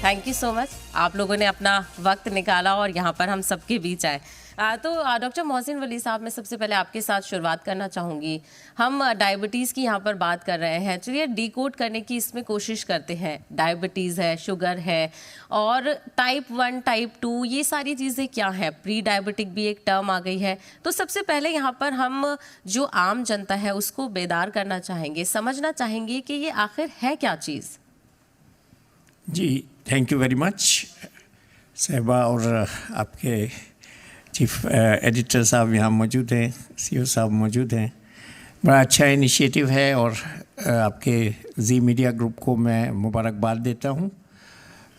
Thank you so much, आप लोगों ने अपना वक्त निकाला और यहाँ पर हम सबके बीच आए। तो डॉक्टर मोहसिन वली साहब, मैं सबसे पहले आपके साथ शुरुआत करना चाहूँगी। हम डायबिटीज़ की यहाँ पर बात कर रहे हैं, चलिए डिकोड करने की इसमें कोशिश करते हैं। डायबिटीज़ है, शुगर है, और टाइप 1 टाइप 2 ये सारी चीज़ें क्या है, प्री डायबिटिक भी एक टर्म आ गई है। तो सबसे पहले यहाँ पर हम जो आम जनता है उसको बेदार करना चाहेंगे, समझना चाहेंगे कि ये आखिर है क्या चीज़। जी, थैंक यू वेरी मच साहिबा, और आपके चीफ एडिटर साहब यहाँ मौजूद हैं, सीईओ साहब मौजूद हैं। बड़ा अच्छा इनिशिएटिव है और आपके जी मीडिया ग्रुप को मैं मुबारकबाद देता हूँ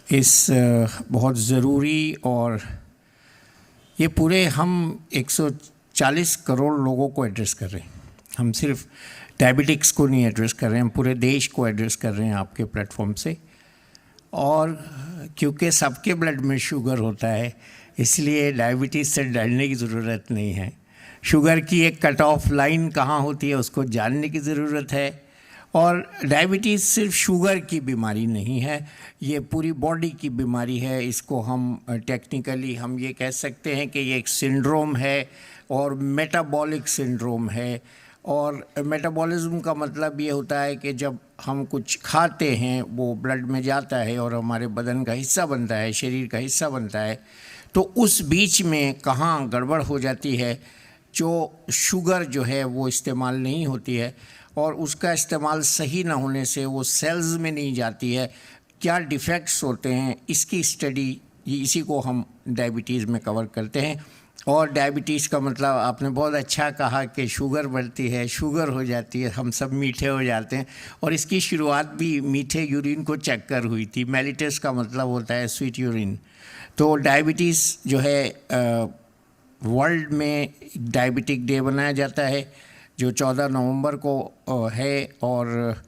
इस बहुत ज़रूरी, और ये पूरे हम 140 करोड़ लोगों को एड्रेस कर रहे हैं। हम सिर्फ डायबिटिक्स को नहीं एड्रेस कर रहे हैं, हम पूरे देश को एड्रेस कर रहे हैं आपके प्लेटफॉर्म से। और क्योंकि सबके ब्लड में शुगर होता है, इसलिए डायबिटीज़ से डरने की ज़रूरत नहीं है। शुगर की एक कट ऑफ लाइन कहाँ होती है उसको जानने की ज़रूरत है। और डायबिटीज़ सिर्फ शुगर की बीमारी नहीं है, ये पूरी बॉडी की बीमारी है। इसको हम टेक्निकली हम ये कह सकते हैं कि ये एक सिंड्रोम है और मेटाबॉलिक सिंड्रोम है। और मेटाबॉलिज्म का मतलब ये होता है कि जब हम कुछ खाते हैं वो ब्लड में जाता है और हमारे बदन का हिस्सा बनता है, शरीर का हिस्सा बनता है, तो उस बीच में कहाँ गड़बड़ हो जाती है, जो शुगर जो है वो इस्तेमाल नहीं होती है, और उसका इस्तेमाल सही ना होने से वो सेल्स में नहीं जाती है। क्या डिफेक्ट्स होते हैं, इसकी स्टडी, इसी को हम डायबिटीज़ में कवर करते हैं। और डायबिटीज़ का मतलब आपने बहुत अच्छा कहा कि शुगर बढ़ती है, शुगर हो जाती है, हम सब मीठे हो जाते हैं। और इसकी शुरुआत भी मीठे यूरिन को चेक कर हुई थी। मेलिटस का मतलब होता है स्वीट यूरिन। तो डायबिटीज़ जो है वर्ल्ड में डायबिटिक डे बनाया जाता है जो 14 नवंबर को है। और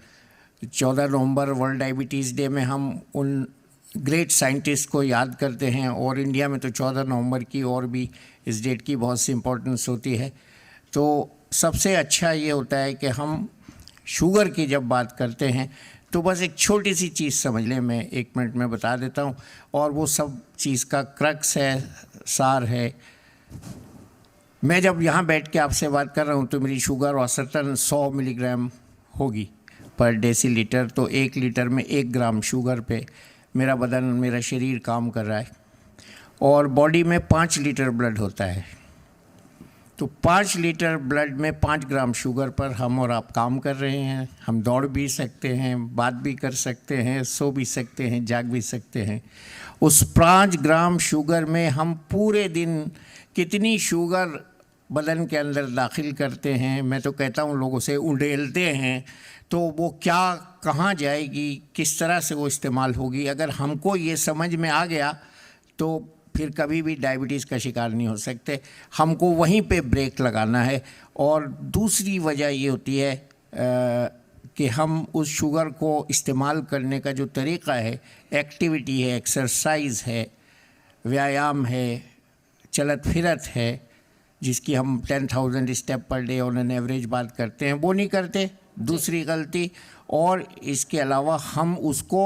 14 नवंबर वर्ल्ड डायबिटीज़ डे में हम उन ग्रेट साइंटिस्ट को याद करते हैं। और इंडिया में तो 14 नवंबर की और भी इस डेट की बहुत सी इम्पोर्टेंस होती है। तो सबसे अच्छा ये होता है कि हम शुगर की जब बात करते हैं तो बस एक छोटी सी चीज़ समझ लें, मैं 1 मिनट में बता देता हूँ, और वो सब चीज़ का क्रक्स है, सार है। मैं जब यहाँ बैठ के आपसे बात कर रहा हूँ तो मेरी शुगर औसतन 100 मिलीग्राम होगी पर डेसीलीटर। तो 1 लीटर में 1 ग्राम शुगर पे मेरा बदन, मेरा शरीर काम कर रहा है। और बॉडी में 5 लीटर ब्लड होता है, तो 5 लीटर ब्लड में 5 ग्राम शुगर पर हम और आप काम कर रहे हैं। हम दौड़ भी सकते हैं, बात भी कर सकते हैं, सो भी सकते हैं, जाग भी सकते हैं। उस 5 ग्राम शुगर में हम पूरे दिन कितनी शुगर बदन के अंदर दाखिल करते हैं, मैं तो कहता हूँ लोगों से उंडेलते हैं, तो वो क्या कहाँ जाएगी, किस तरह से वो इस्तेमाल होगी। अगर हमको ये समझ में आ गया तो फिर कभी भी डायबिटीज़ का शिकार नहीं हो सकते। हमको वहीं पे ब्रेक लगाना है। और दूसरी वजह ये होती है कि हम उस शुगर को इस्तेमाल करने का जो तरीक़ा है, एक्टिविटी है, एक्सरसाइज है, व्यायाम है, चलत फिरत है, जिसकी हम 10,000 step per day on an average बात करते हैं, वो नहीं करते, दूसरी गलती। और इसके अलावा हम उसको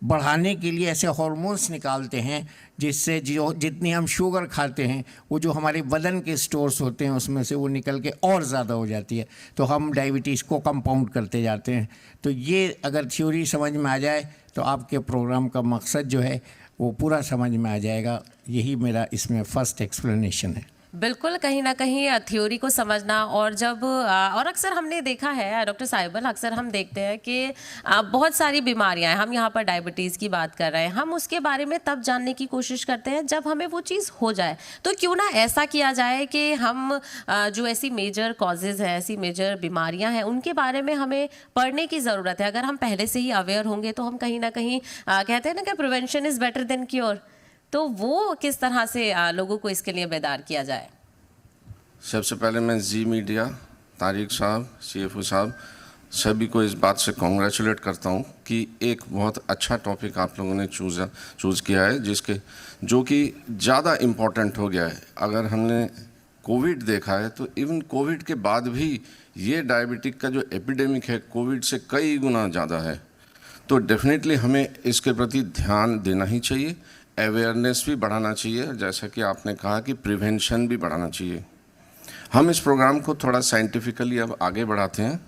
बढ़ाने के लिए ऐसे हार्मोन्स निकालते हैं जिससे जो जितनी हम शुगर खाते हैं वो जो हमारे बदन के स्टोर्स होते हैं उसमें से वो निकल के और ज़्यादा हो जाती है, तो हम डायबिटीज़ को कंपाउंड करते जाते हैं। तो ये अगर थ्योरी समझ में आ जाए तो आपके प्रोग्राम का मकसद जो है वो पूरा समझ में आ जाएगा। यही मेरा इसमें फ़र्स्ट एक्सप्लेनेशन है। बिल्कुल, कहीं ना कहीं थ्योरी को समझना। और जब और अक्सर हमने देखा है डॉक्टर साहिबल, अक्सर हम देखते हैं कि बहुत सारी बीमारियां हैं, हम यहाँ पर डायबिटीज़ की बात कर रहे हैं, हम उसके बारे में तब जानने की कोशिश करते हैं जब हमें वो चीज़ हो जाए। तो क्यों ना ऐसा किया जाए कि हम जो ऐसी मेजर कॉजेज़ हैं, ऐसी मेजर बीमारियां हैं, उनके बारे में हमें पढ़ने की ज़रूरत है। अगर हम पहले से ही अवेयर होंगे तो हम कहीं ना कहीं कहते हैं ना कि prevention is better than cure. तो वो किस तरह से लोगों को इसके लिए बेदार किया जाए? सबसे पहले मैं जी मीडिया, तारिक साहब, सीएफओ साहब, सभी को इस बात से कॉन्ग्रेचुलेट करता हूँ कि एक बहुत अच्छा टॉपिक आप लोगों ने चूज़ किया है, जो कि ज़्यादा इम्पोर्टेंट हो गया है। अगर हमने कोविड देखा है तो इवन कोविड के बाद भी ये डायबिटिक का जो एपिडेमिक है कोविड से कई गुना ज़्यादा है। तो डेफिनेटली हमें इसके प्रति ध्यान देना ही चाहिए, अवेयरनेस भी बढ़ाना चाहिए, जैसा कि आपने कहा कि प्रिवेंशन भी बढ़ाना चाहिए। हम इस प्रोग्राम को थोड़ा साइंटिफिकली अब आगे बढ़ाते हैं।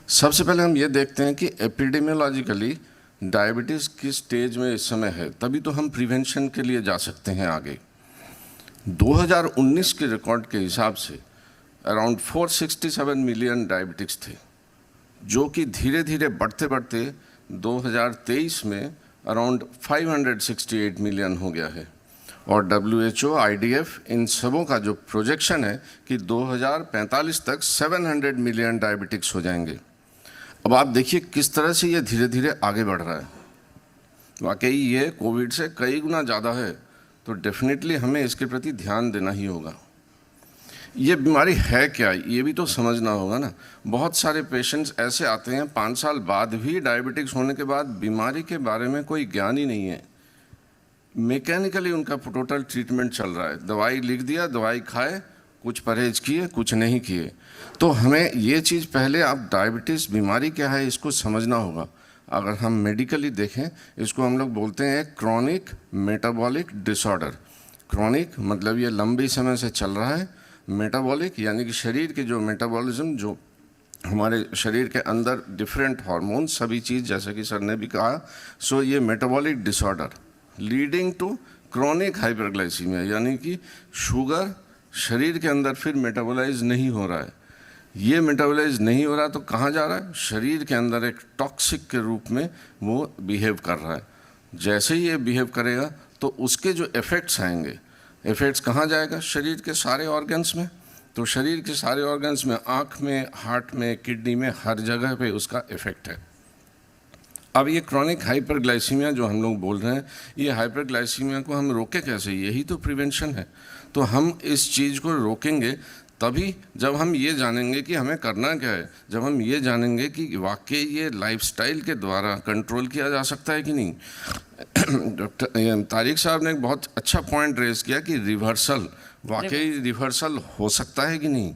सबसे पहले हम ये देखते हैं कि एपिडेमियोलॉजिकली डायबिटीज़ किस स्टेज में इस समय है, तभी तो हम प्रिवेंशन के लिए जा सकते हैं आगे। 2019 के रिकॉर्ड के हिसाब से अराउंड 467 मिलियन डायबिटिक्स थे, जो कि धीरे धीरे बढ़ते बढ़ते 2023 में अराउंड 568 मिलियन हो गया है। और WHO, IDF इन सबों का जो प्रोजेक्शन है कि 2045 तक 700 मिलियन डायबिटिक्स हो जाएंगे। अब आप देखिए किस तरह से ये धीरे धीरे आगे बढ़ रहा है। वाकई ये कोविड से कई गुना ज़्यादा है, तो डेफिनेटली हमें इसके प्रति ध्यान देना ही होगा। ये बीमारी है क्या, ये भी तो समझना होगा ना। बहुत सारे पेशेंट्स ऐसे आते हैं 5 साल बाद भी डायबिटिक्स होने के बाद बीमारी के बारे में कोई ज्ञान ही नहीं है, मैकेनिकली उनका टोटल ट्रीटमेंट चल रहा है, दवाई लिख दिया, दवाई खाए, कुछ परहेज किए, कुछ नहीं किए। तो हमें ये चीज़ पहले आप डायबिटीज़ बीमारी क्या है इसको समझना होगा। अगर हम मेडिकली देखें, इसको हम लोग बोलते हैं क्रॉनिक मेटाबॉलिक डिसऑर्डर। क्रॉनिक मतलब ये लंबी समय से चल रहा है, मेटाबॉलिक यानी कि शरीर के जो मेटाबॉलिज्म, जो हमारे शरीर के अंदर डिफरेंट हार्मोन सभी चीज़, जैसा कि सर ने भी कहा, सो ये metabolic disorder leading to chronic hyperglycaemia, यानी कि शुगर शरीर के अंदर फिर मेटाबोलाइज नहीं हो रहा है। ये मेटाबोलाइज नहीं हो रहा तो कहाँ जा रहा है, शरीर के अंदर एक टॉक्सिक के रूप में वो बिहेव कर रहा है। जैसे ही ये बिहेव करेगा तो उसके जो इफ़ेक्ट्स आएंगे, इफ़ेक्ट्स कहाँ जाएगा, शरीर के सारे ऑर्गन्स में। तो शरीर के सारे ऑर्गन्स में, आँख में, हार्ट में, किडनी में, हर जगह पे उसका इफ़ेक्ट है। अब ये क्रॉनिक हाइपरग्लाइसीमिया जो हम लोग बोल रहे हैं, ये हाइपरग्लाइसीमिया को हम रोके कैसे, यही तो प्रिवेंशन है। तो हम इस चीज़ को रोकेंगे तभी जब हम ये जानेंगे कि हमें करना क्या है, जब हम ये जानेंगे कि वाकई ये लाइफस्टाइल के द्वारा कंट्रोल किया जा सकता है कि नहीं। डॉक्टर तारिक साहब ने एक बहुत अच्छा पॉइंट रेज किया कि रिवर्सल, वाकई रिवर्सल हो सकता है कि नहीं।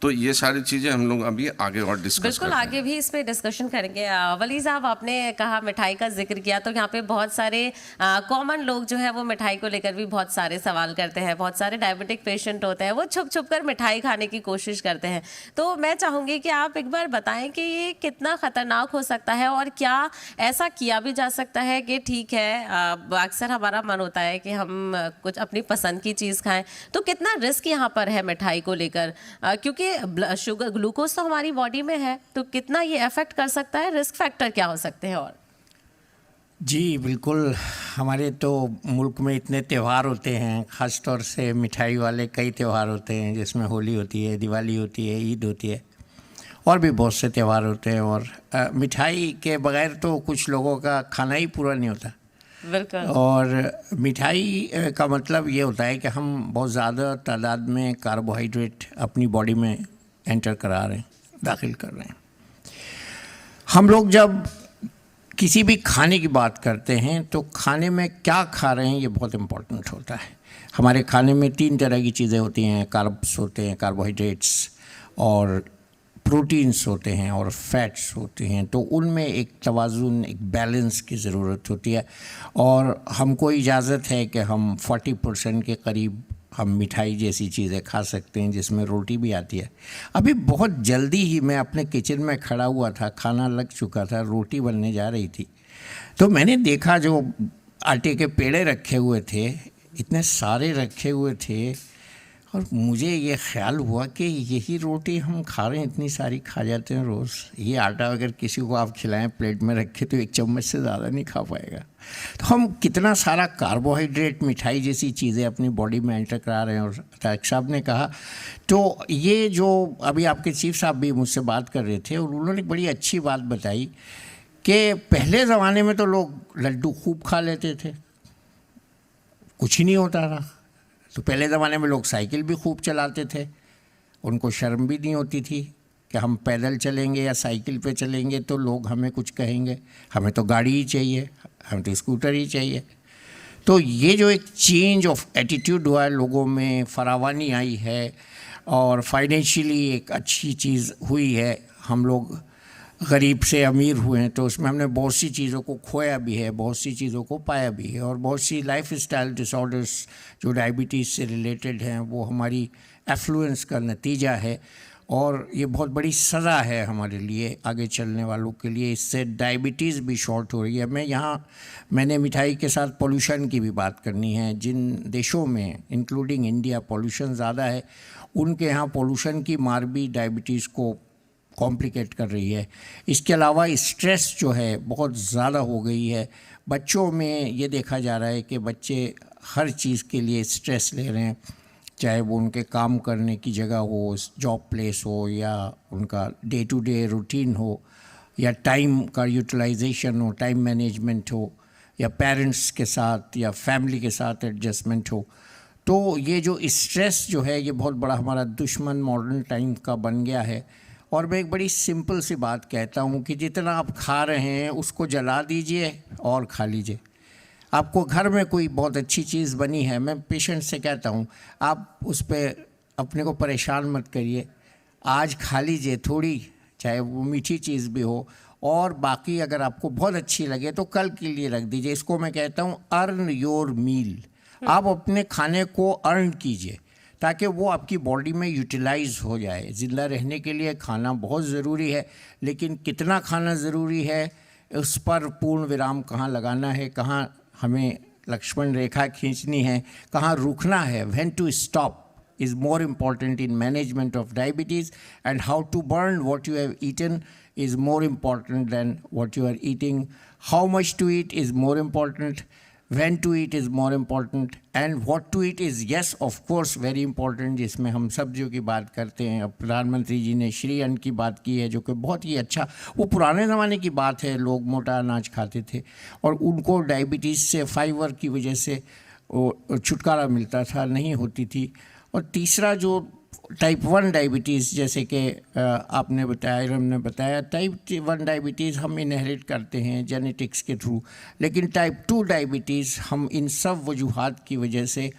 तो ये सारी चीज़ें हम लोग अभी आगे और डिस्कस बिल्कुल आगे भी इस पे डिस्कशन करेंगे। वली साहब, आपने कहा मिठाई का जिक्र किया, तो यहाँ पे बहुत सारे कॉमन लोग जो है वो मिठाई को लेकर भी बहुत सारे सवाल करते हैं। बहुत सारे डायबिटिक पेशेंट होते हैं, वो छुप छुप कर मिठाई खाने की कोशिश करते हैं। तो मैं चाहूँगी कि आप एक बार बताएं कि ये कितना ख़तरनाक हो सकता है और क्या ऐसा किया भी जा सकता है कि ठीक है, अक्सर हमारा मन होता है कि हम कुछ अपनी पसंद की चीज़ खाएँ, तो कितना रिस्क यहाँ पर है मिठाई को लेकर, क्योंकि शुगर ग्लूकोज तो हमारी बॉडी में है, तो कितना ये अफेक्ट कर सकता है, रिस्क फैक्टर क्या हो सकते हैं। और जी बिल्कुल, हमारे तो मुल्क में इतने त्यौहार होते हैं, ख़ास तौर से मिठाई वाले कई त्यौहार होते हैं, जिसमें होली होती है, दिवाली होती है, ईद होती है, और भी बहुत से त्यौहार होते हैं। और मिठाई के बगैर तो कुछ लोगों का खाना ही पूरा नहीं होता। बिल्कुल। और मिठाई का मतलब ये होता है कि हम बहुत ज़्यादा तादाद में कार्बोहाइड्रेट अपनी बॉडी में एंटर करा रहे हैं, दाखिल कर रहे हैं। हम लोग जब किसी भी खाने की बात करते हैं तो खाने में क्या खा रहे हैं ये बहुत इम्पोर्टेंट होता है। हमारे खाने में 3 तरह की चीज़ें होती हैं, कार्ब्स होते हैं, कार्बोहाइड्रेट्स, और प्रोटीन्स होते हैं, और फैट्स होते हैं। तो उनमें एक तवाज़ुन, एक बैलेंस की ज़रूरत होती है। और हमको इजाज़त है कि हम 40% के करीब हम मिठाई जैसी चीज़ें खा सकते हैं, जिसमें रोटी भी आती है। अभी बहुत जल्दी ही मैं अपने किचन में खड़ा हुआ था, खाना लग चुका था, रोटी बनने जा रही थी, तो मैंने देखा जो आटे के पेड़े रखे हुए थे, इतने सारे रखे हुए थे, और मुझे ये ख्याल हुआ कि यही रोटी हम खा रहे हैं, इतनी सारी खा जाते हैं रोज़। ये आटा अगर किसी को आप खिलाएं प्लेट में रखे तो 1 चम्मच से ज़्यादा नहीं खा पाएगा। तो हम कितना सारा कार्बोहाइड्रेट मिठाई जैसी चीज़ें अपनी बॉडी में एंटर करा रहे हैं। और तारिक साहब ने कहा, तो ये जो अभी आपके चीफ साहब भी मुझसे बात कर रहे थे, और उन्होंने बड़ी अच्छी बात बताई कि पहले ज़माने में तो लोग लड्डू खूब खा लेते थे, कुछ ही नहीं होता था। तो पहले ज़माने में लोग साइकिल भी खूब चलाते थे, उनको शर्म भी नहीं होती थी कि हम पैदल चलेंगे या साइकिल पे चलेंगे तो लोग हमें कुछ कहेंगे, हमें तो गाड़ी ही चाहिए, हमें तो स्कूटर ही चाहिए। तो ये जो एक चेंज ऑफ एटीट्यूड हुआ है लोगों में, फरावानी आई है, और फाइनेंशियली एक अच्छी चीज़ हुई है। हम लोग गरीब से अमीर हुए हैं, तो उसमें हमने बहुत सी चीज़ों को खोया भी है, बहुत सी चीज़ों को पाया भी है, और बहुत सी लाइफ स्टाइल डिसऑर्डर्स जो डायबिटीज़ से रिलेटेड हैं वो हमारी एफ्लुएंस का नतीजा है, और ये बहुत बड़ी सज़ा है हमारे लिए आगे चलने वालों के लिए। इससे डायबिटीज़ भी शॉर्ट हो रही है। मैंने मिठाई के साथ पोल्यूशन की भी बात करनी है। जिन देशों में इंक्लूडिंग इंडिया पोल्यूशन ज़्यादा है, उनके यहाँ पोल्यूशन की मार भी डायबिटीज़ को कॉम्प्लिकेट कर रही है। इसके अलावा स्ट्रेस जो है बहुत ज़्यादा हो गई है। बच्चों में ये देखा जा रहा है कि बच्चे हर चीज़ के लिए स्ट्रेस ले रहे हैं, चाहे वो उनके काम करने की जगह हो, जॉब प्लेस हो, या उनका डे टू डे रूटीन हो, या टाइम का यूटिलाइजेशन हो, टाइम मैनेजमेंट हो, या पेरेंट्स के साथ या फैमिली के साथ एडजस्टमेंट हो। तो ये जो स्ट्रेस जो है ये बहुत बड़ा हमारा दुश्मन मॉडर्न टाइम का बन गया है। और मैं एक बड़ी सिंपल सी बात कहता हूँ कि जितना आप खा रहे हैं उसको जला दीजिए और खा लीजिए। आपको घर में कोई बहुत अच्छी चीज़ बनी है, मैं पेशेंट से कहता हूँ आप उस पर अपने को परेशान मत करिए, आज खा लीजिए थोड़ी, चाहे वो मीठी चीज़ भी हो, और बाकी अगर आपको बहुत अच्छी लगे तो कल के लिए रख दीजिए। इसको मैं कहता हूँ अर्न योर मील। आप अपने खाने को अर्न कीजिए ताकि वो आपकी बॉडी में यूटिलाइज हो जाए। ज़िंदा रहने के लिए खाना बहुत ज़रूरी है, लेकिन कितना खाना ज़रूरी है उस पर पूर्ण विराम कहाँ लगाना है, कहाँ हमें लक्ष्मण रेखा खींचनी है, कहाँ रुकना है, when to stop is more important in management of diabetes, and how to burn what you have eaten is more important than what you are eating. How much to eat is more important, when to eat is more important, and what to eat is yes of course very important, जिसमें हम सब्जियों की बात करते हैं। अब प्रधानमंत्री जी ने श्री अन्न की बात की है जो कि बहुत ही अच्छा, वो पुराने ज़माने की बात है, लोग मोटा अनाज खाते थे और उनको डायबिटीज़ से फाइबर की वजह से छुटकारा मिलता था, नहीं होती थी। और तीसरा जो टाइप 1 डायबिटीज़, जैसे कि आपने बताया, हमने बताया, टाइप 1 डायबिटीज़ हम इनहेरिट करते हैं जेनेटिक्स के थ्रू, लेकिन टाइप 2 डायबिटीज़ हम इन सब वजूहात की वजह से,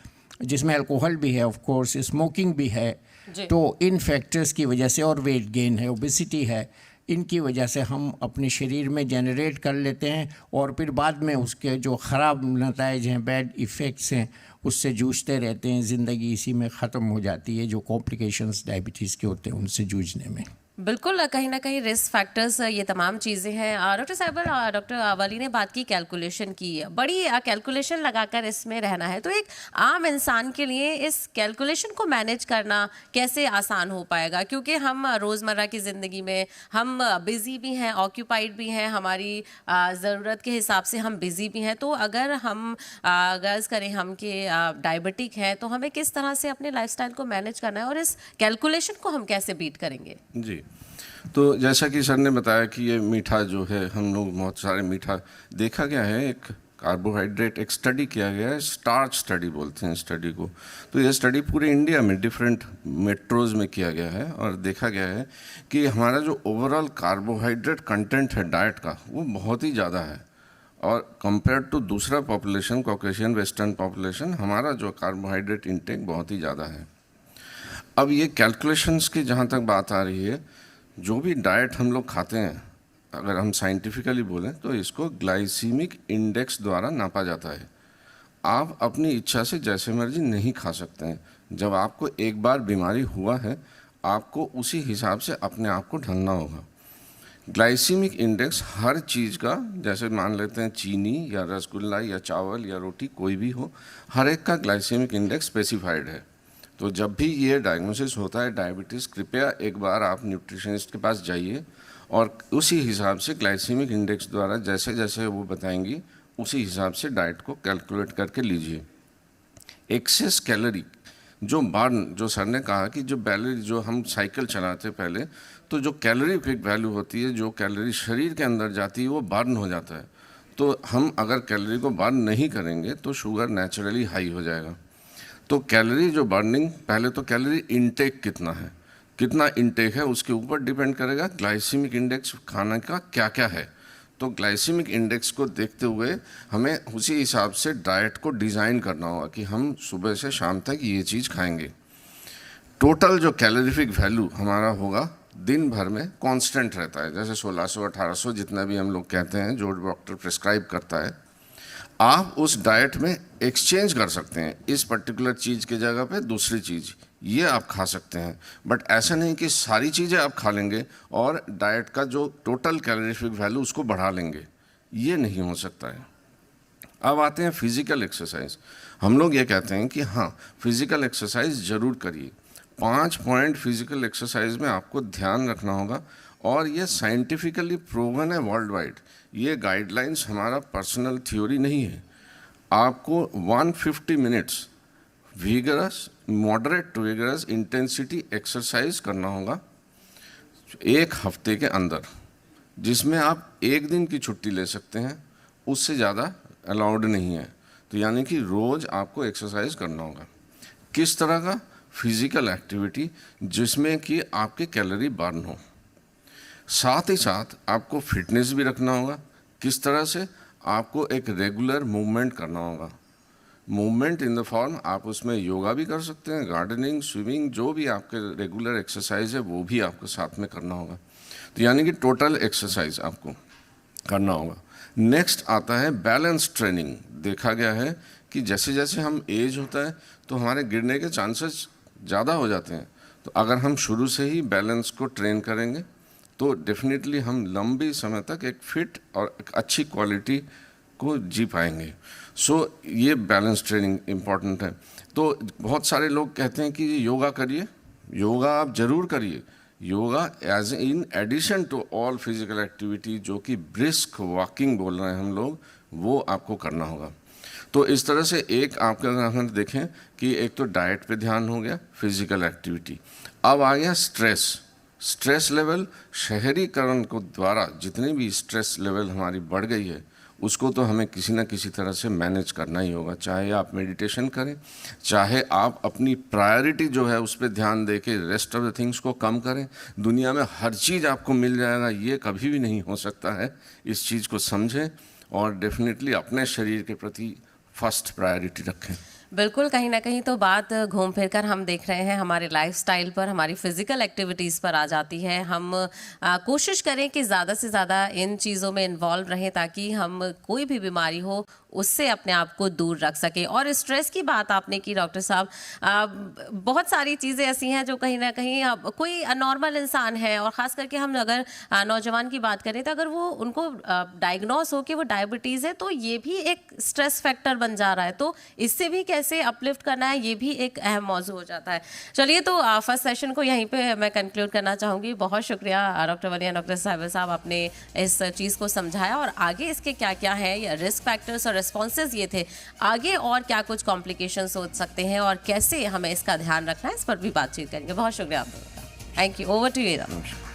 जिसमें अल्कोहल भी है, ऑफ कोर्स स्मोकिंग भी है, तो इन फैक्टर्स की वजह से, और वेट गेन है, ओबेसिटी है, इनकी वजह से हम अपने शरीर में जनरेट कर लेते हैं और फिर बाद में उसके जो ख़राब नताइज हैं, बैड इफ़ेक्ट्स हैं, उससे जूझते रहते हैं। ज़िंदगी इसी में ख़त्म हो जाती है, जो कॉम्प्लिकेशंस डायबिटीज़ के होते हैं उनसे जूझने में। बिल्कुल, कहीं ना कहीं रिस्क फैक्टर्स ये तमाम चीज़ें हैं। डॉक्टर साहिबा, डॉक्टर वली ने बात की कैलकुलेशन की, बड़ी कैलकुलेशन लगाकर इसमें रहना है, तो एक आम इंसान के लिए इस कैलकुलेशन को मैनेज करना कैसे आसान हो पाएगा? क्योंकि हम रोज़मर्रा की ज़िंदगी में हम बिज़ी भी हैं, ऑक्यूपाइड भी हैं, हमारी ज़रूरत के हिसाब से हम बिज़ी भी हैं। तो अगर हम गर्ज करें हम कि डायबिटिक हैं, तो हमें किस तरह से अपने लाइफस्टाइल को मैनेज करना है और इस कैलकुलेशन को हम कैसे बीट करेंगे? जी, तो जैसा कि सर ने बताया कि ये मीठा जो है, हम लोग बहुत सारे मीठा देखा गया है, एक कार्बोहाइड्रेट, एक स्टडी किया गया है, स्टार्च स्टडी बोलते हैं स्टडी को। तो ये स्टडी पूरे इंडिया में डिफरेंट मेट्रोज़ में किया गया है और देखा गया है कि हमारा जो ओवरऑल कार्बोहाइड्रेट कंटेंट है डाइट का, वो बहुत ही ज़्यादा है, और कंपेयर टू दूसरा पॉपुलेशन, कॉकेशियन वेस्टर्न पॉपुलेशन, हमारा जो कार्बोहाइड्रेट इंटेक बहुत ही ज़्यादा है। अब ये कैलकुलेशंस की जहाँ तक बात आ रही है, जो भी डाइट हम लोग खाते हैं, अगर हम साइंटिफिकली बोलें तो इसको ग्लाइसीमिक इंडेक्स द्वारा नापा जाता है। आप अपनी इच्छा से जैसे मर्जी नहीं खा सकते हैं। जब आपको एक बार बीमारी हुआ है, आपको उसी हिसाब से अपने आप को ढलना होगा। ग्लाइसीमिक इंडेक्स हर चीज़ का, जैसे मान लेते हैं चीनी या रसगुल्ला या चावल या रोटी, कोई भी हो, हर एक का ग्लाइसीमिक इंडेक्स स्पेसिफाइड है। तो जब भी ये डायग्नोसिस होता है डायबिटीज़, कृपया एक बार आप न्यूट्रिशनिस्ट के पास जाइए और उसी हिसाब से ग्लाइसीमिक इंडेक्स द्वारा जैसे जैसे वो बताएंगी उसी हिसाब से डाइट को कैलकुलेट करके लीजिए। एक्सेस कैलोरी जो बर्न, जो सर ने कहा कि जो बैलेंस, जो हम साइकिल चलाते पहले, तो जो कैलोरी की वैल्यू होती है, जो कैलोरी शरीर के अंदर जाती है, वो बर्न हो जाता है। तो हम अगर कैलोरी को बर्न नहीं करेंगे तो शुगर नेचुरली हाई हो जाएगा। तो कैलोरी जो बर्निंग, पहले तो कैलोरी इंटेक कितना इंटेक है उसके ऊपर डिपेंड करेगा ग्लाइसीमिक इंडेक्स खाना का क्या क्या है। तो ग्लाइसीमिक इंडेक्स को देखते हुए हमें उसी हिसाब से डाइट को डिज़ाइन करना होगा कि हम सुबह से शाम तक ये चीज़ खाएंगे। टोटल जो कैलोरीफिक वैल्यू हमारा होगा दिन भर में कांस्टेंट रहता है, जैसे 1600 1800 जितना भी हम लोग कहते हैं जो डॉक्टर प्रिस्क्राइब करता है, आप उस डाइट में एक्सचेंज कर सकते हैं। इस पर्टिकुलर चीज़ की जगह पे दूसरी चीज़ ये आप खा सकते हैं, बट ऐसा नहीं कि सारी चीज़ें आप खा लेंगे और डाइट का जो टोटल कैलोरीफिक वैल्यू उसको बढ़ा लेंगे, ये नहीं हो सकता है। अब आते हैं फिज़िकल एक्सरसाइज। हम लोग ये कहते हैं कि हाँ, फिज़िकल एक्सरसाइज ज़रूर करिए। 5 पॉइंट फिज़िकल एक्सरसाइज में आपको ध्यान रखना होगा, और ये साइंटिफिकली प्रूवन है वर्ल्ड वाइड। ये गाइडलाइंस हमारा पर्सनल थ्योरी नहीं है। आपको 150 minutes vigorous, moderate to vigorous intensity exercise करना होगा 1 हफ्ते के अंदर, जिसमें आप 1 दिन की छुट्टी ले सकते हैं, उससे ज़्यादा अलाउड नहीं है। तो यानी कि रोज़ आपको एक्सरसाइज करना होगा। किस तरह का? फिज़िकल एक्टिविटी जिसमें कि आपके कैलोरी बर्न हो। साथ ही साथ आपको फिटनेस भी रखना होगा। किस तरह से? आपको एक रेगुलर मूवमेंट करना होगा। मूवमेंट इन द फॉर्म, आप उसमें योगा भी कर सकते हैं, गार्डनिंग, स्विमिंग, जो भी आपके रेगुलर एक्सरसाइज है वो भी आपको साथ में करना होगा। तो यानी कि टोटल एक्सरसाइज आपको करना होगा। नेक्स्ट आता है बैलेंस ट्रेनिंग। देखा गया है कि जैसे जैसे हम एज होता है तो हमारे गिरने के चांसेस ज़्यादा हो जाते हैं। तो अगर हम शुरू से ही बैलेंस को ट्रेन करेंगे तो डेफिनेटली हम लंबे समय तक एक फिट और एक अच्छी क्वालिटी को जी पाएंगे। सो ये बैलेंस ट्रेनिंग इम्पॉर्टेंट है। तो बहुत सारे लोग कहते हैं कि योगा करिए। योगा आप ज़रूर करिए। Yoga as in addition to all physical activity, जो कि ब्रिस्क वॉकिंग बोल रहे हैं हम लोग, वो आपको करना होगा। तो इस तरह से एक आपके अगर देखें कि एक तो डाइट पे ध्यान हो गया, फिजिकल एक्टिविटी। अब आ गया स्ट्रेस लेवल। शहरीकरण को द्वारा जितनी भी स्ट्रेस लेवल हमारी बढ़ गई है, उसको तो हमें किसी न किसी तरह से मैनेज करना ही होगा। चाहे आप मेडिटेशन करें, चाहे आप अपनी प्रायोरिटी जो है उस पर ध्यान दे के रेस्ट ऑफ द थिंग्स को कम करें। दुनिया में हर चीज़ आपको मिल जाएगा, ये कभी भी नहीं हो सकता है। इस चीज़ को समझें और डेफिनेटली अपने शरीर के प्रति फर्स्ट प्रायोरिटी रखें। बिल्कुल, कहीं ना कहीं तो बात घूम फिर कर हम देख रहे हैं हमारे लाइफस्टाइल पर, हमारी फिजिकल एक्टिविटीज़ पर आ जाती है। हम कोशिश करें कि ज़्यादा से ज़्यादा इन चीज़ों में इन्वॉल्व रहें ताकि हम कोई भी बीमारी हो उससे अपने आप को दूर रख सकें। और स्ट्रेस की बात आपने की डॉक्टर साहब, बहुत सारी चीज़ें ऐसी हैं जो कहीं ना कहीं कोई नॉर्मल इंसान है, और ख़ास करके हम अगर नौजवान की बात करें तो अगर वो उनको डायग्नोस हो कि वो डायबिटीज़ है, तो ये भी एक स्ट्रेस फैक्टर बन जा रहा है। तो इससे भी कैसे अपलिफ्ट करना है, ये भी एक अहम मौजू हो जाता है। चलिए, तो फर्स्ट सेशन को यहीं पे मैं कंक्लूड करना चाहूँगी। बहुत शुक्रिया डॉक्टर वलियान, डॉक्टर साहिबा साहब, आपने इस चीज़ को समझाया और आगे इसके क्या क्या है, या रिस्क फैक्टर्स और रिस्पॉन्सेज ये थे, आगे और क्या कुछ कॉम्प्लिकेशंस हो सकते हैं और कैसे हमें इसका ध्यान रखना है, इस पर भी बातचीत करेंगे। बहुत शुक्रिया आप लोगों का। Thank you. Over to you.